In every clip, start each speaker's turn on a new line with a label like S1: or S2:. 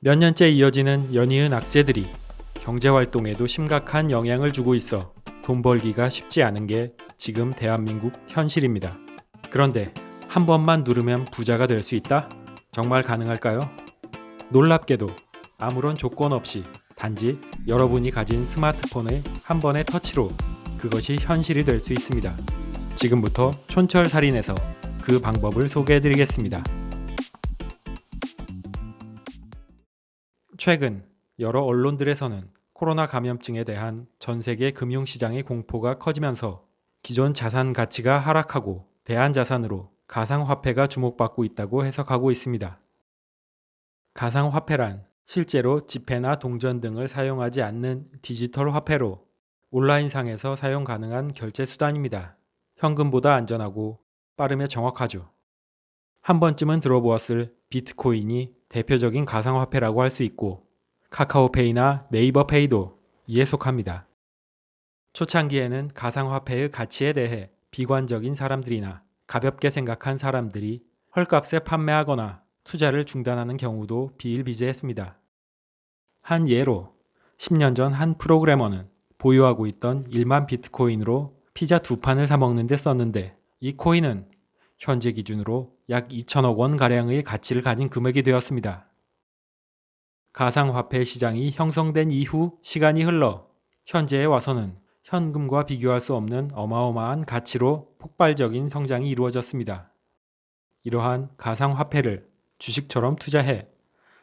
S1: 몇 년째 이어지는 연이은 악재들이 경제활동에도 심각한 영향을 주고 있어 돈 벌기가 쉽지 않은 게 지금 대한민국 현실입니다. 그런데 한 번만 누르면 부자가 될 수 있다? 정말 가능할까요? 놀랍게도 아무런 조건 없이 단지 여러분이 가진 스마트폰의 한 번의 터치로 그것이 현실이 될 수 있습니다. 지금부터 촌철살인해서 그 방법을 소개해드리겠습니다. 최근 여러 언론들에서는 코로나 감염증에 대한 전 세계 금융시장의 공포가 커지면서 기존 자산 가치가 하락하고 대안자산으로 가상화폐가 주목받고 있다고 해석하고 있습니다. 가상화폐란 실제로 지폐나 동전 등을 사용하지 않는 디지털 화폐로 온라인상에서 사용 가능한 결제 수단입니다. 현금보다 안전하고 빠르며 정확하죠. 한 번쯤은 들어보았을 비트코인이 대표적인 가상화폐라고 할 수 있고 카카오페이나 네이버페이도 이에 속합니다. 초창기에는 가상화폐의 가치에 대해 비관적인 사람들이나 가볍게 생각한 사람들이 헐값에 판매하거나 투자를 중단하는 경우도 비일비재했습니다. 한 예로 10년 전 한 프로그래머는 보유하고 있던 1만 비트코인으로 피자 2판을 사 먹는 데 썼는데 이 코인은 현재 기준으로 약 2천억 원 가량의 가치를 가진 금액이 되었습니다. 가상화폐 시장이 형성된 이후 시간이 흘러 현재에 와서는 현금과 비교할 수 없는 어마어마한 가치로 폭발적인 성장이 이루어졌습니다. 이러한 가상화폐를 주식처럼 투자해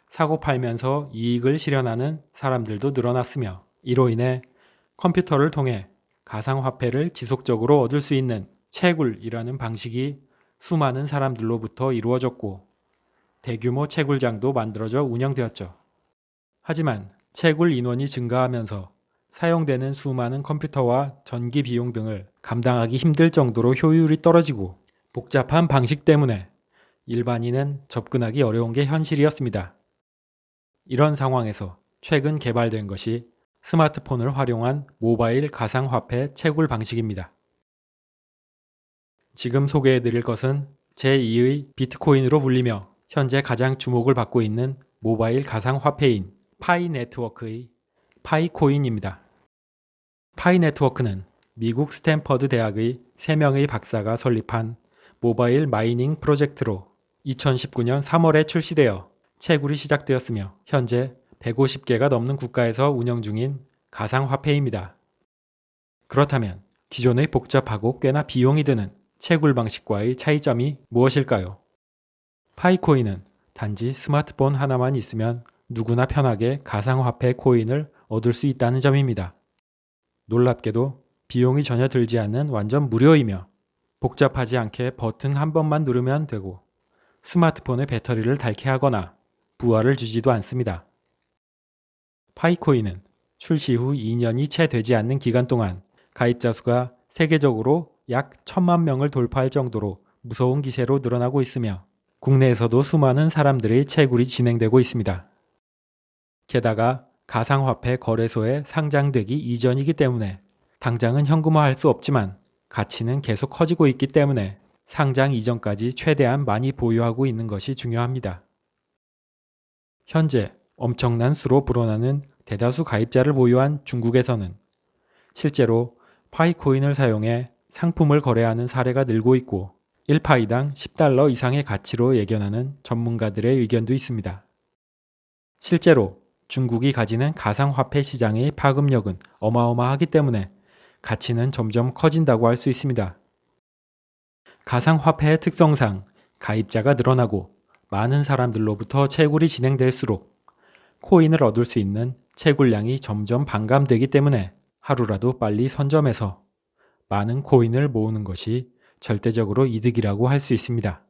S1: 사고 팔면서 이익을 실현하는 사람들도 늘어났으며 이로 인해 컴퓨터를 통해 가상화폐를 지속적으로 얻을 수 있는 채굴이라는 방식이 수많은 사람들로부터 이루어졌고 대규모 채굴장도 만들어져 운영되었죠. 하지만 채굴 인원이 증가하면서 사용되는 수많은 컴퓨터와 전기 비용 등을 감당하기 힘들 정도로 효율이 떨어지고 복잡한 방식 때문에 일반인은 접근하기 어려운 게 현실이었습니다. 이런 상황에서 최근 개발된 것이 스마트폰을 활용한 모바일 가상화폐 채굴 방식입니다. 지금 소개해드릴 것은 제2의 비트코인으로 불리며 현재 가장 주목을 받고 있는 모바일 가상화폐인 파이 네트워크의 파이코인입니다. 파이 네트워크는 미국 스탠퍼드 대학의 3명의 박사가 설립한 모바일 마이닝 프로젝트로 2019년 3월에 출시되어 채굴이 시작되었으며 현재 150개가 넘는 국가에서 운영 중인 가상화폐입니다. 그렇다면 기존의 복잡하고 꽤나 비용이 드는 채굴 방식과의 차이점이 무엇일까요? 파이코인은 단지 스마트폰 하나만 있으면 누구나 편하게 가상화폐 코인을 얻을 수 있다는 점입니다. 놀랍게도 비용이 전혀 들지 않는 완전 무료이며 복잡하지 않게 버튼 한 번만 누르면 되고 스마트폰의 배터리를 닳게 하거나 부하를 주지도 않습니다. 파이코인은 출시 후 2년이 채 되지 않는 기간 동안 가입자 수가 세계적으로 약 1,000만 명을 돌파할 정도로 무서운 기세로 늘어나고 있으며 국내에서도 수많은 사람들의 채굴이 진행되고 있습니다. 게다가 가상화폐 거래소에 상장되기 이전이기 때문에 당장은 현금화할 수 없지만 가치는 계속 커지고 있기 때문에 상장 이전까지 최대한 많이 보유하고 있는 것이 중요합니다. 현재 엄청난 수로 불어나는 대다수 가입자를 보유한 중국에서는 실제로 파이코인을 사용해 상품을 거래하는 사례가 늘고 있고 1파이당 10달러 이상의 가치로 예견하는 전문가들의 의견도 있습니다. 실제로 중국이 가지는 가상화폐 시장의 파급력은 어마어마하기 때문에 가치는 점점 커진다고 할 수 있습니다. 가상화폐의 특성상 가입자가 늘어나고 많은 사람들로부터 채굴이 진행될수록 코인을 얻을 수 있는 채굴량이 점점 반감되기 때문에 하루라도 빨리 선점해서 많은 코인을 모으는 것이 절대적으로 이득이라고 할 수 있습니다.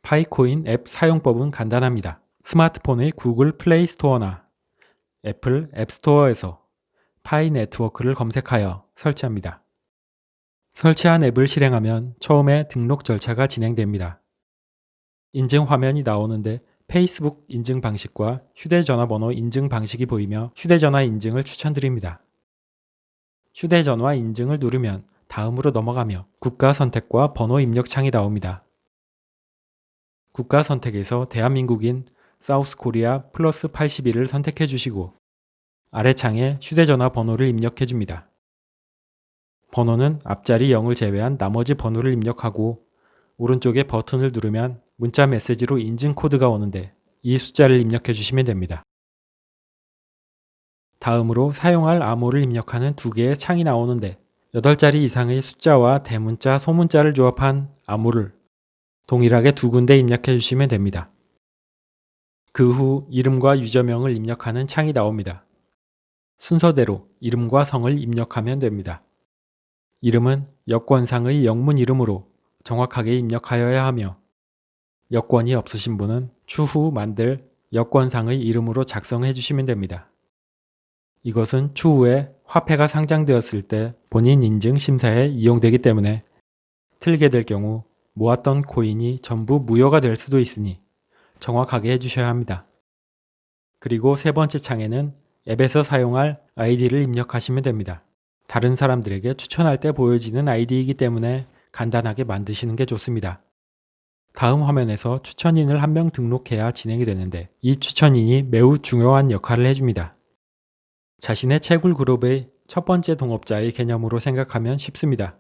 S1: 파이코인 앱 사용법은 간단합니다. 스마트폰의 구글 플레이 스토어나 애플 앱스토어에서 파이 네트워크를 검색하여 설치합니다. 설치한 앱을 실행하면 처음에 등록 절차가 진행됩니다. 인증 화면이 나오는데 페이스북 인증 방식과 휴대전화번호 인증 방식이 보이며 휴대전화 인증을 추천드립니다. 휴대전화 인증을 누르면 다음으로 넘어가며 국가 선택과 번호 입력 창이 나옵니다. 국가 선택에서 대한민국인 사우스코리아 플러스 81을 선택해 주시고 아래 창에 휴대전화 번호를 입력해 줍니다. 번호는 앞자리 0을 제외한 나머지 번호를 입력하고 오른쪽에 버튼을 누르면 문자 메시지로 인증 코드가 오는데 이 숫자를 입력해 주시면 됩니다. 다음으로 사용할 암호를 입력하는 두 개의 창이 나오는데 8자리 이상의 숫자와 대문자, 소문자를 조합한 암호를 동일하게 두 군데 입력해 주시면 됩니다. 그 후 이름과 유저명을 입력하는 창이 나옵니다. 순서대로 이름과 성을 입력하면 됩니다. 이름은 여권상의 영문 이름으로 정확하게 입력하여야 하며 여권이 없으신 분은 추후 만들 여권상의 이름으로 작성해 주시면 됩니다. 이것은 추후에 화폐가 상장되었을 때 본인 인증 심사에 이용되기 때문에 틀리게 될 경우 모았던 코인이 전부 무효가 될 수도 있으니 정확하게 해주셔야 합니다. 그리고 세 번째 창에는 앱에서 사용할 아이디를 입력하시면 됩니다. 다른 사람들에게 추천할 때 보여지는 아이디이기 때문에 간단하게 만드시는 게 좋습니다. 다음 화면에서 추천인을 한 명 등록해야 진행이 되는데 이 추천인이 매우 중요한 역할을 해줍니다. 자신의 채굴 그룹의 첫 번째 동업자의 개념으로 생각하면 쉽습니다.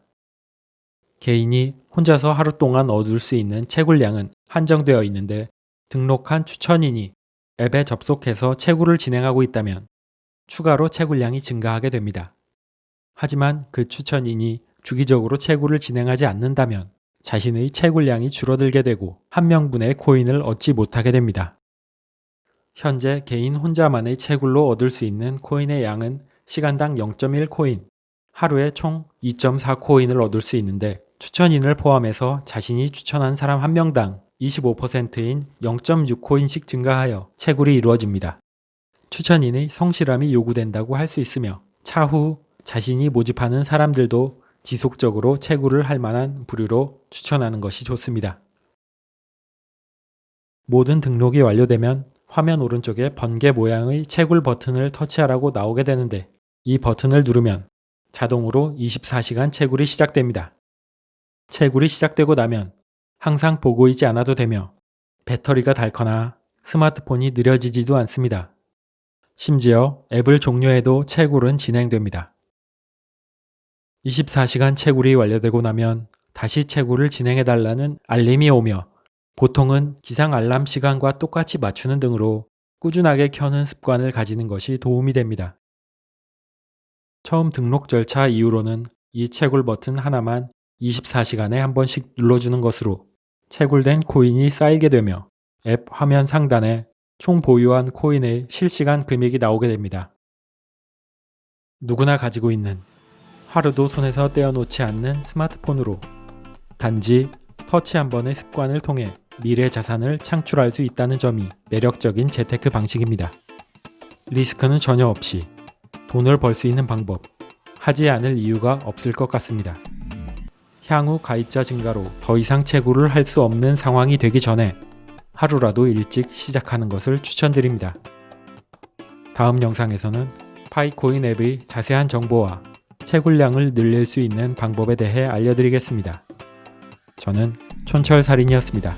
S1: 개인이 혼자서 하루 동안 얻을 수 있는 채굴량은 한정되어 있는데 등록한 추천인이 앱에 접속해서 채굴을 진행하고 있다면 추가로 채굴량이 증가하게 됩니다. 하지만 그 추천인이 주기적으로 채굴을 진행하지 않는다면 자신의 채굴량이 줄어들게 되고 한 명분의 코인을 얻지 못하게 됩니다. 현재 개인 혼자만의 채굴로 얻을 수 있는 코인의 양은 시간당 0.1 코인, 하루에 총 2.4 코인을 얻을 수 있는데 추천인을 포함해서 자신이 추천한 사람 한 명당 25%인 0.6 코인씩 증가하여 채굴이 이루어집니다. 추천인의 성실함이 요구된다고 할 수 있으며 차후 자신이 모집하는 사람들도 지속적으로 채굴을 할 만한 부류로 추천하는 것이 좋습니다. 모든 등록이 완료되면 화면 오른쪽에 번개 모양의 채굴 버튼을 터치하라고 나오게 되는데 이 버튼을 누르면 자동으로 24시간 채굴이 시작됩니다. 채굴이 시작되고 나면 항상 보고 있지 않아도 되며 배터리가 닳거나 스마트폰이 느려지지도 않습니다. 심지어 앱을 종료해도 채굴은 진행됩니다. 24시간 채굴이 완료되고 나면 다시 채굴을 진행해달라는 알림이 오며 보통은 기상 알람 시간과 똑같이 맞추는 등으로 꾸준하게 켜는 습관을 가지는 것이 도움이 됩니다. 처음 등록 절차 이후로는 이 채굴 버튼 하나만 24시간에 한 번씩 눌러주는 것으로 채굴된 코인이 쌓이게 되며 앱 화면 상단에 총 보유한 코인의 실시간 금액이 나오게 됩니다. 누구나 가지고 있는 하루도 손에서 떼어놓지 않는 스마트폰으로 단지 터치 한 번의 습관을 통해 미래 자산을 창출할 수 있다는 점이 매력적인 재테크 방식입니다. 리스크는 전혀 없이 돈을 벌 수 있는 방법, 하지 않을 이유가 없을 것 같습니다. 향후 가입자 증가로 더 이상 채굴을 할 수 없는 상황이 되기 전에 하루라도 일찍 시작하는 것을 추천드립니다. 다음 영상에서는 파이코인 앱의 자세한 정보와 채굴량을 늘릴 수 있는 방법에 대해 알려드리겠습니다. 저는 촌철살인이었습니다.